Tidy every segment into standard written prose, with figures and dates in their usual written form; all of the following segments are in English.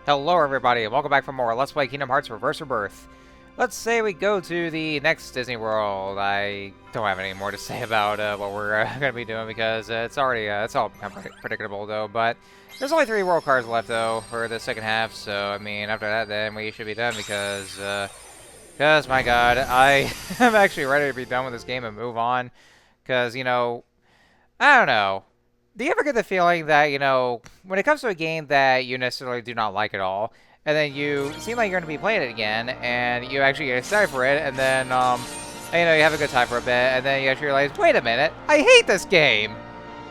Hello everybody, and welcome back for more Let's Play Kingdom Hearts Reverse Rebirth. Let's say we go to the next Disney World. I don't have any more to say about what we're going to be doing because it's already, it's all kind of predictable though, but there's only 3 world cards left though for the second half, so I mean after that then we should be done because my god, I am actually ready to be done with this game and move on because, you know, I don't know. Do you ever get the feeling that, you know, when it comes to a game that you necessarily do not like at all, and then you seem like you're going to be playing it again, and you actually get excited for it, and then, and, you know, you have a good time for a bit, and then you actually realize, wait a minute, I hate this game!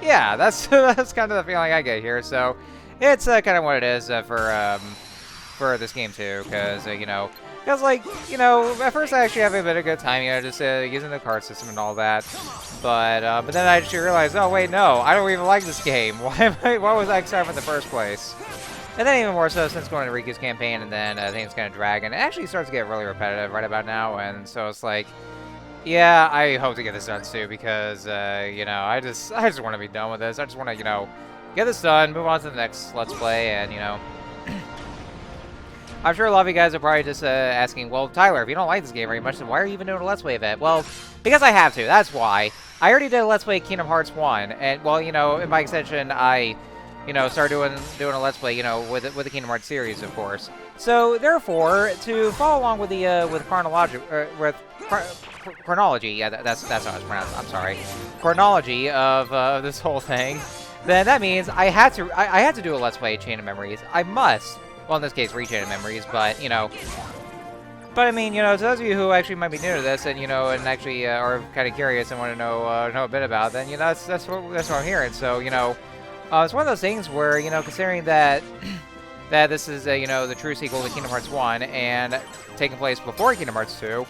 Yeah, that's that's kind of the feeling I get here, so it's kind of what it is for this game too, because, you know, because, like, you know, at first I actually have a bit of a good time, you know, just using the card system and all that. But then I actually realized, oh, wait, no, I don't even like this game. Why was I excited in the first place? And then even more so since going to Riku's campaign, and then things kind of drag, and it actually starts to get really repetitive right about now, and so it's like, yeah, I hope to get this done too, because, you know, I just want to be done with this. I just want to, you know, get this done, move on to the next Let's Play, and, you know, I'm sure a lot of you guys are probably just asking, well, Tyler, if you don't like this game very much, then why are you even doing a Let's Play event? Well, because I have to, that's why. I already did a Let's Play Kingdom Hearts 1, and, well, you know, in my extension, I, you know, started doing a Let's Play, you know, with the Kingdom Hearts series, of course. So, therefore, to follow along with the, with chronology, yeah, that's how it's pronounced, I'm sorry, chronology of this whole thing, then that means I had to do a Let's Play Chain of Memories. I must. Well, in this case, Rechain of Memories, but, you know. But, I mean, you know, to those of you who actually might be new to this and, you know, and actually are kind of curious and want to know a bit about, then, you know, that's what I'm hearing. So, you know, it's one of those things where, you know, considering that that this is, you know, the true sequel to Kingdom Hearts 1 and taking place before Kingdom Hearts 2,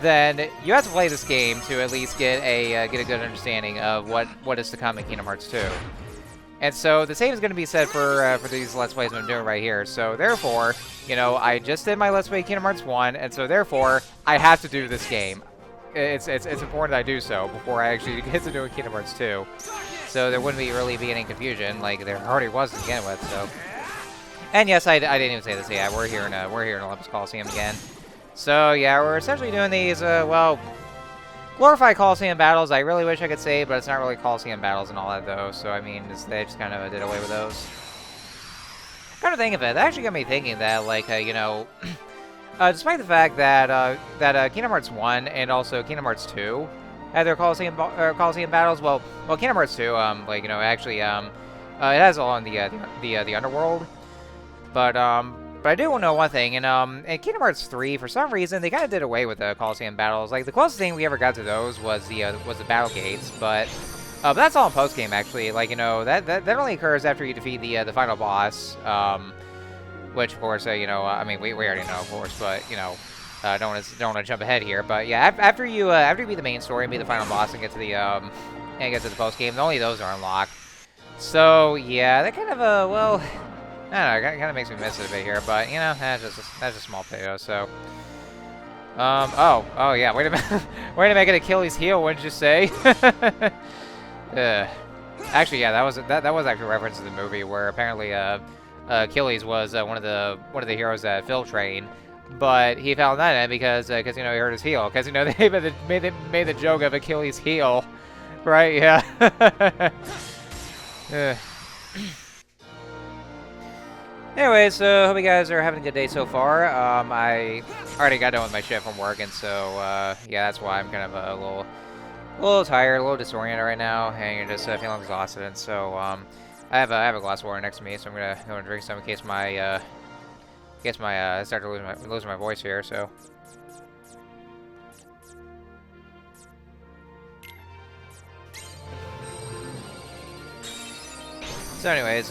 then you have to play this game to at least get a good understanding of what is to come in Kingdom Hearts 2. And so the same is going to be said for these Let's Plays I'm doing right here. So therefore, you know, I just did my Let's Play Kingdom Hearts 1, and so therefore, I have to do this game. It's important that I do so before I actually get to doing Kingdom Hearts 2. So there wouldn't really be any confusion, like there already was to begin with. So, and yes, I didn't even say this. Yeah, we're here in Olympus Coliseum again. So yeah, we're essentially doing these well, glorified Coliseum battles. I really wish I could say, but it's not really Coliseum battles and all that, though. So, I mean, they just kind of did away with those. Kind of think of it. That actually got me thinking that, like, you know, despite the fact that Kingdom Hearts 1 and also Kingdom Hearts 2 had their Coliseum battles, well, Kingdom Hearts 2, like, you know, actually, it has all in the underworld, but I do want to know one thing, and in Kingdom Hearts 3, for some reason, they kind of did away with the Coliseum battles. Like, the closest thing we ever got to those was the battle gates, but that's all in post-game, actually. Like, you know, that only occurs after you defeat the final boss, which, of course, you know, I mean, we already know, of course, but, you know, don't want to jump ahead here, but yeah, after you beat the main story and beat the final boss and get to the post-game, only those are unlocked. So, yeah, that kind of, well, I don't know, it kind of makes me miss it a bit here, but, you know, that's just small potato, so. Oh, yeah, wait a minute. Wait a minute, get Achilles' heel, wouldn't you say? Actually, yeah, that was actually a reference to the movie where apparently, Achilles was one of the heroes that Phil trained, but he fell in that end because you know, he hurt his heel, because, you know, they made the joke of Achilles' heel, right? Yeah. Anyway, so hope you guys are having a good day so far. I already got done with my shift from work, and so yeah, that's why I'm kind of a little tired, a little disoriented right now, and just feeling exhausted. And so I have a glass of water next to me, so I'm gonna go and drink some in case I start to lose my voice here. So. So anyways,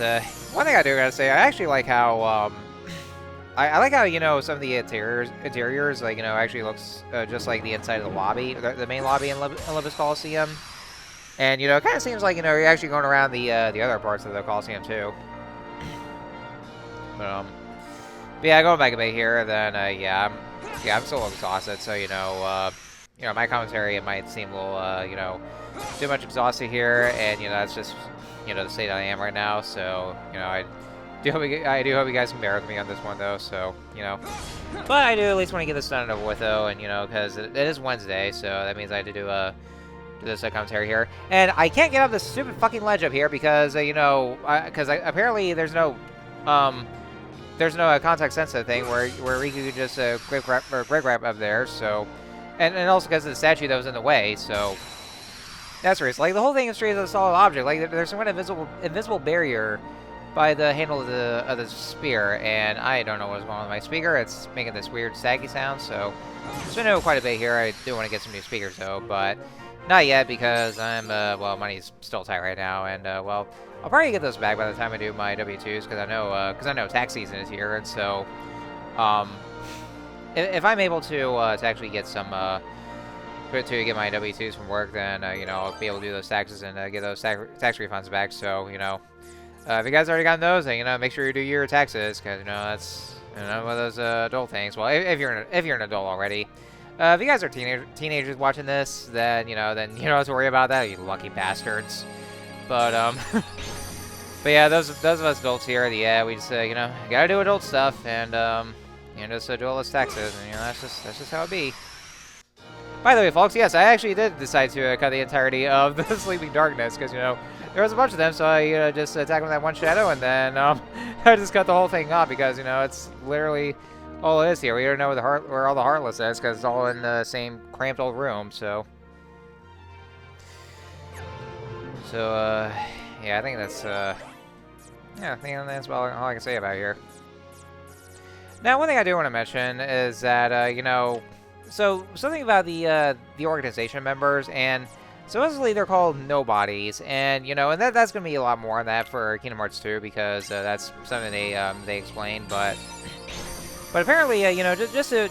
one thing I do gotta say, I actually like how, I like how, you know, some of the interiors, like, you know, actually looks just like the inside of the lobby, the main lobby in Olympus Coliseum. And, you know, it kind of seems like, you know, you're actually going around the other parts of the Coliseum, too. But yeah, going back a bit here, then, yeah, I'm still exhausted, so, you know, my commentary, it might seem a little, you know, too much exhausted here, and, you know, that's just, you know, the state I am right now, so, you know, I I do hope you guys can bear with me on this one, though, so, you know. But I do at least want to get this done and over with, though, and, you know, because it is Wednesday, so that means I had to do this commentary here. And I can't get up this stupid fucking ledge up here because, you know, apparently there's no contact sensitive thing where Riku could just quick grab up there, so, and also because of the statue that was in the way, so that's the reason. Like, the whole thing is treated as a solid object. Like, there's some kind of invisible barrier by the handle of the spear, and I don't know what's going on with my speaker. It's making this weird saggy sound, so it's been over quite a bit here. I do want to get some new speakers, though, but not yet because I'm, well, money's still tight right now, and, well, I'll probably get those back by the time I do my W-2s, because I know tax season is here, and so, if I'm able to actually get some, to get my W-2s from work, then, you know, I'll be able to do those taxes and get those tax refunds back, so, you know, if you guys already got those, then, you know, make sure you do your taxes, because, you know, that's, you know, one of those adult things. Well, if you're an adult already. If you guys are teenagers watching this, then you don't have to worry about that, you lucky bastards. But but yeah, those of us adults here, yeah, we just you know, gotta do adult stuff and you know, just do all those taxes, and you know, that's just how it be. By the way, folks, yes, I actually did decide to cut the entirety of the Sleeping Darkness because, you know, there was a bunch of them, so I just tackled that one shadow, and then I just cut the whole thing off because, you know, it's literally all it is here. We don't know where all the Heartless is because it's all in the same cramped old room, so. So, yeah, I think that's, yeah, I think that's all I can say about here. Now, one thing I do want to mention is that, you know, so something about the organization members, and supposedly they're called nobodies, and you know, and that's gonna be a lot more on that for Kingdom Hearts 2 because that's something they explained, but apparently, you know, just to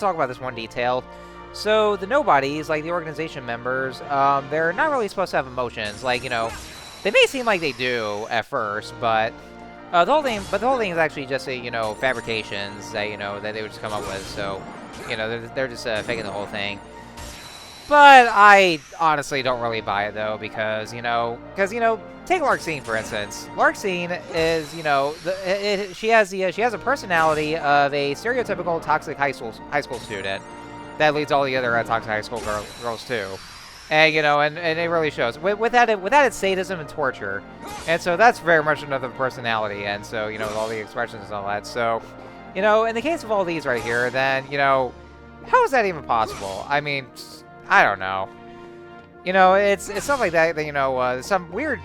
talk about this one detail. So the nobodies, like the organization members, they're not really supposed to have emotions. Like, you know, they may seem like they do at first, but the whole thing is actually just you know, fabrications that, you know, that they would just come up with. So, you know, they're just faking the whole thing. But I honestly don't really buy it though, because you know, take Larxene for instance. Larxene is, you know, she has a personality of a stereotypical toxic high school student that leads all the other toxic high school girls too. And you know, and it really shows without its sadism and torture. And so that's very much another personality. And so, you know, with all the expressions and all that. So, you know, in the case of all these right here, then, you know, how is that even possible? I mean, I don't know. You know, it's stuff like that, you know, some weird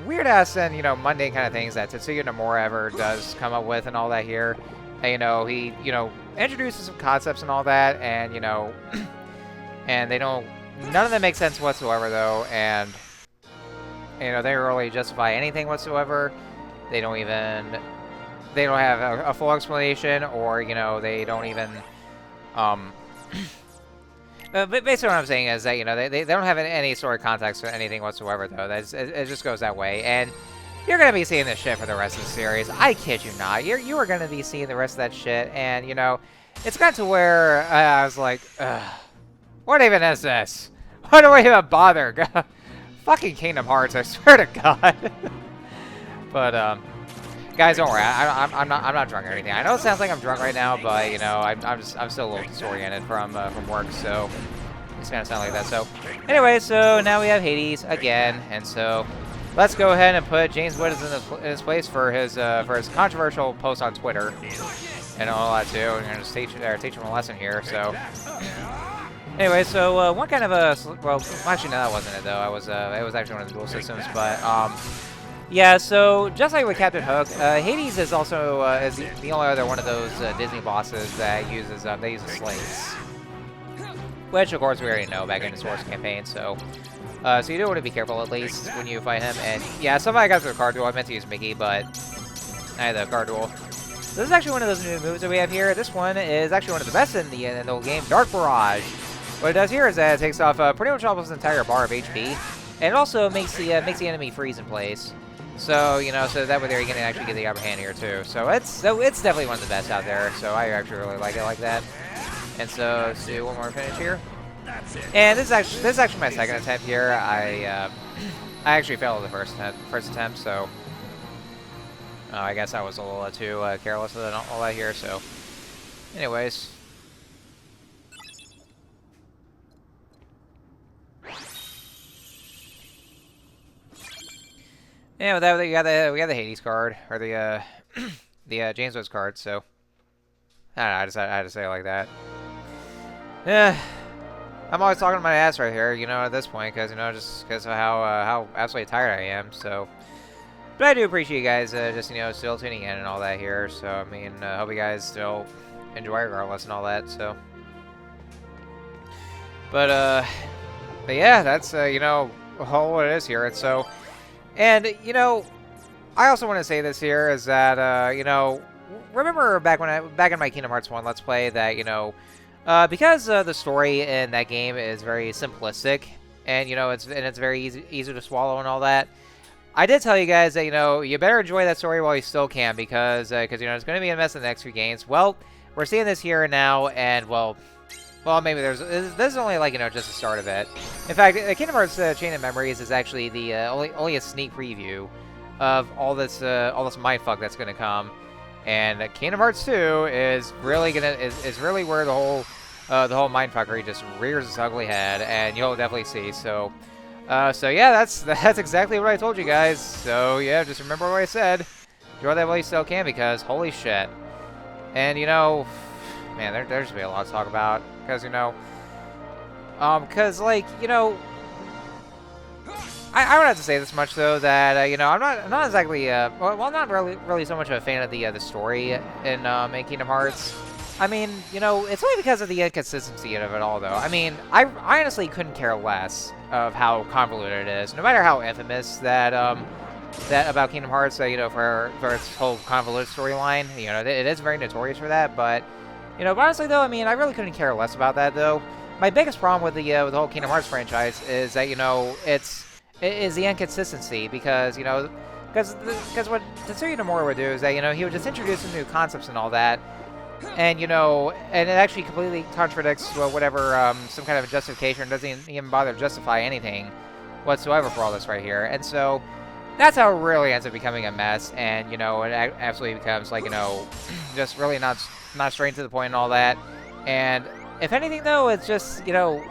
ass and, you know, mundane kind of things that Tetsuya Nomura ever does come up with and all that here. And, you know, he, you know, introduces some concepts and all that, and, you know, and none of them make sense whatsoever, though, and, you know, they don't really justify anything whatsoever. They don't have a full explanation, or, you know, they don't even, but basically what I'm saying is that, you know, they don't have any sort of context or anything whatsoever, though. It just goes that way, and you're going to be seeing this shit for the rest of the series. I kid you not. You are going to be seeing the rest of that shit, and, you know, it's got to where I was like, ugh, what even is this? Why do I even bother? Fucking Kingdom Hearts, I swear to God. But, guys, don't worry. I'm not drunk or anything. I know it sounds like I'm drunk right now, but you know, I'm still a little disoriented from work, so it's gonna sound like that. So, anyway, so now we have Hades again, and so let's go ahead and put James Wood in his place for his controversial post on Twitter and all that too. We're gonna just teach him a lesson here. So, anyway, so one kind of well, actually no, that wasn't it though. It was actually one of the dual systems, but yeah, so just like with Captain Hook, Hades is also is the only other one of those Disney bosses that uses slates, which of course we already know back in the Source campaign. So, so you do want to be careful at least when you fight him. And yeah, somebody got through the card duel. I meant to use Mickey, but I had the card duel. So this is actually one of those new moves that we have here. This one is actually one of the best in the whole game, Dark Barrage. What it does here is that it takes off pretty much almost an entire bar of HP, and it also makes the enemy freeze in place. So, you know, so that way there you can actually get the upper hand here too. So it's definitely one of the best out there. So I actually really like it like that. And so let's do one more finish here. And this is actually my second attempt here. I actually failed the first attempt. So Oh, I guess I was a little too careless with all that here, so... Anyways. Yeah, with that, we got the Hades card, or the the James Woods card, so... I don't know, I had to say it like that. Yeah. I'm always talking to my ass right here, you know, at this point, because, you know, just because of how absolutely tired I am, so... But I do appreciate you guys just, you know, still tuning in and all that here, so, I mean, hope you guys still enjoy regardless and all that, so... But yeah, that's, you know, all what it is here, and so... And, you know, I also want to say this here, is that, you know, remember back in my Kingdom Hearts 1 Let's Play that, you know... because the story in that game is very simplistic, and you know it's very easy to swallow and all that. I did tell you guys that, you know, you better enjoy that story while you still can, because you know it's going to be a mess in the next few games. Well, we're seeing this here and now, and well, maybe this is only, like, you know, just the start of it. In fact, Kingdom Hearts Chain of Memories is actually the only a sneak preview of all this mindfuck that's going to come. And Kingdom Hearts 2 is really is really where the whole mindfuckery just rears its ugly head, and you'll definitely see. So yeah, that's exactly what I told you guys. So yeah, just remember what I said. Enjoy that while you still can, because holy shit. And you know, man, there's gonna be a lot to talk about, because you know, because like, you know. I would have to say this much though, that you know, I'm not exactly well, not really so much of a fan of the story in Kingdom Hearts. I mean, you know, it's only because of the inconsistency of it all, though. I mean, I honestly couldn't care less of how convoluted it is, no matter how infamous that about Kingdom Hearts, you know, for its whole convoluted storyline. You know, it is very notorious for that, but you know, honestly though, I mean, I really couldn't care less about that though. My biggest problem with the whole Kingdom Hearts franchise is that, you know, it is the inconsistency, because, you know, because what Tetsuya Nomura would do is that, you know, he would just introduce some new concepts and all that, and, you know, and it actually completely contradicts whatever some kind of justification, doesn't even bother to justify anything whatsoever for all this right here. And so that's how it really ends up becoming a mess, and, you know, it absolutely becomes, like, you know, just really not straight to the point and all that. And if anything though, it's just, you know,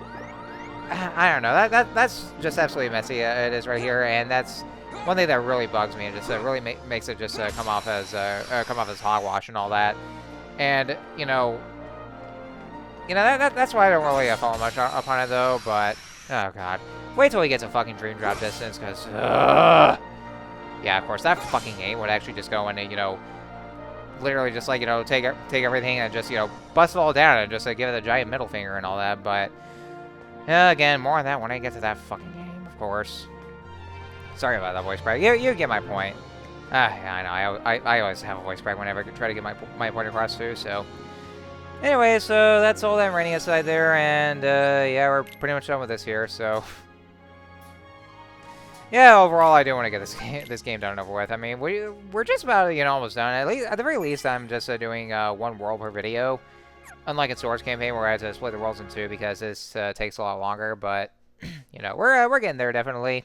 I don't know. That's just absolutely messy. It is right here, and that's one thing that really bugs me. It just really makes it just come off as hogwash and all that. And you know, that's why I don't really follow much up on it though. But oh god, wait till he gets a fucking dream drop distance, because yeah, of course that fucking game would actually just go in and, you know, literally just, like, you know, take everything and just, you know, bust it all down and just give it a giant middle finger and all that. But again, more on that when I get to that fucking game, of course. Sorry about that voice crack. You get my point. Yeah, I know. I always have a voice crack whenever I try to get my point across too. So, anyway, so that's all that I'm raining aside there, and yeah, we're pretty much done with this here. So, yeah, overall, I do want to get this game done and over with. I mean, we're just about, you know, almost done. At the very least, I'm just doing one world per video. Unlike in Swords Campaign, where I had to split the worlds in two because this takes a lot longer, but you know, we're getting there definitely.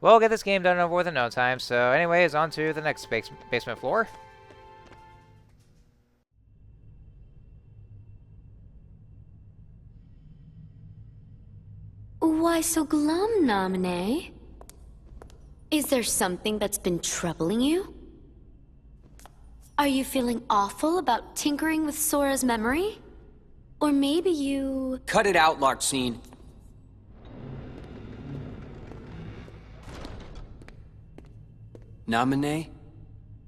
We'll get this game done over with in no time. So, anyways, on to the next basement floor. Why so glum, Namine? Is there something that's been troubling you? Are you feeling awful about tinkering with Sora's memory? Or maybe you... Cut it out, Larxene. Namine?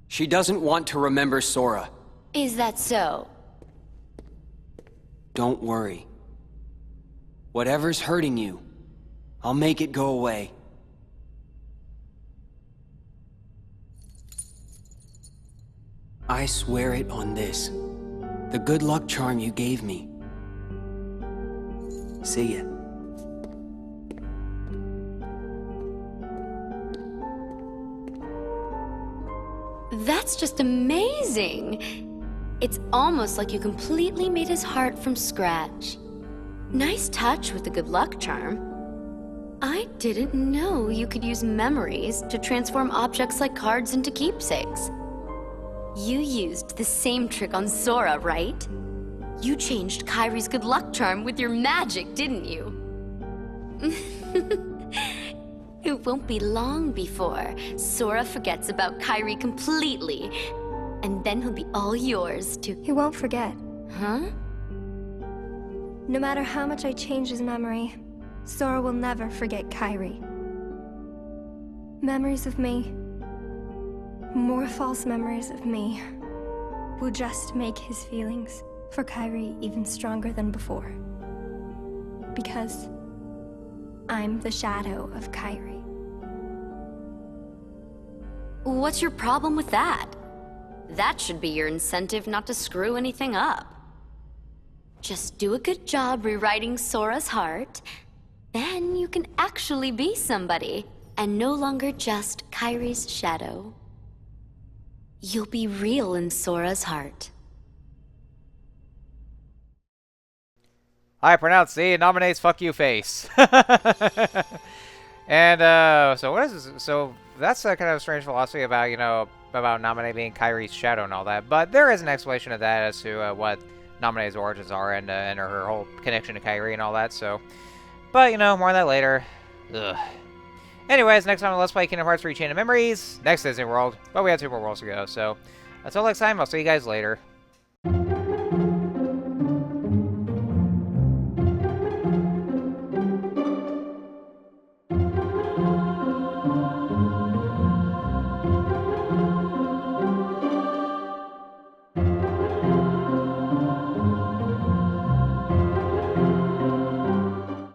She doesn't want to remember Sora. Is that so? Don't worry. Whatever's hurting you, I'll make it go away. I swear it on this. The good luck charm you gave me. See ya. That's just amazing! It's almost like you completely made his heart from scratch. Nice touch with the good luck charm. I didn't know you could use memories to transform objects like cards into keepsakes. You used the same trick on Sora, right? You changed Kyrie's good luck charm with your magic, didn't you? It won't be long before Sora forgets about Kyrie completely, and then he'll be all yours to... He won't forget. Huh? No matter how much I change his memory, Sora will never forget Kyrie. Memories of me, more false memories of me, will just make his feelings for Kyrie even stronger than before. Because I'm the shadow of Kyrie. What's your problem with that? That should be your incentive not to screw anything up. Just do a good job rewriting Sora's heart, then you can actually be somebody, and no longer just Kyrie's shadow. You'll be real in Sora's heart. I pronounce C nominates fuck you face. And so what is this? So that's a kind of strange philosophy about, you know, about Naminé being Kyrie's shadow and all that. But there is an explanation of that as to what Naminé's origins are and her whole connection to Kyrie and all that. So, but you know, more on that later. Ugh. Anyways, next time on Let's Play Kingdom Hearts 3 Chain of Memories, next Disney World. But we have 2 more worlds to go. So until next time, I'll see you guys later.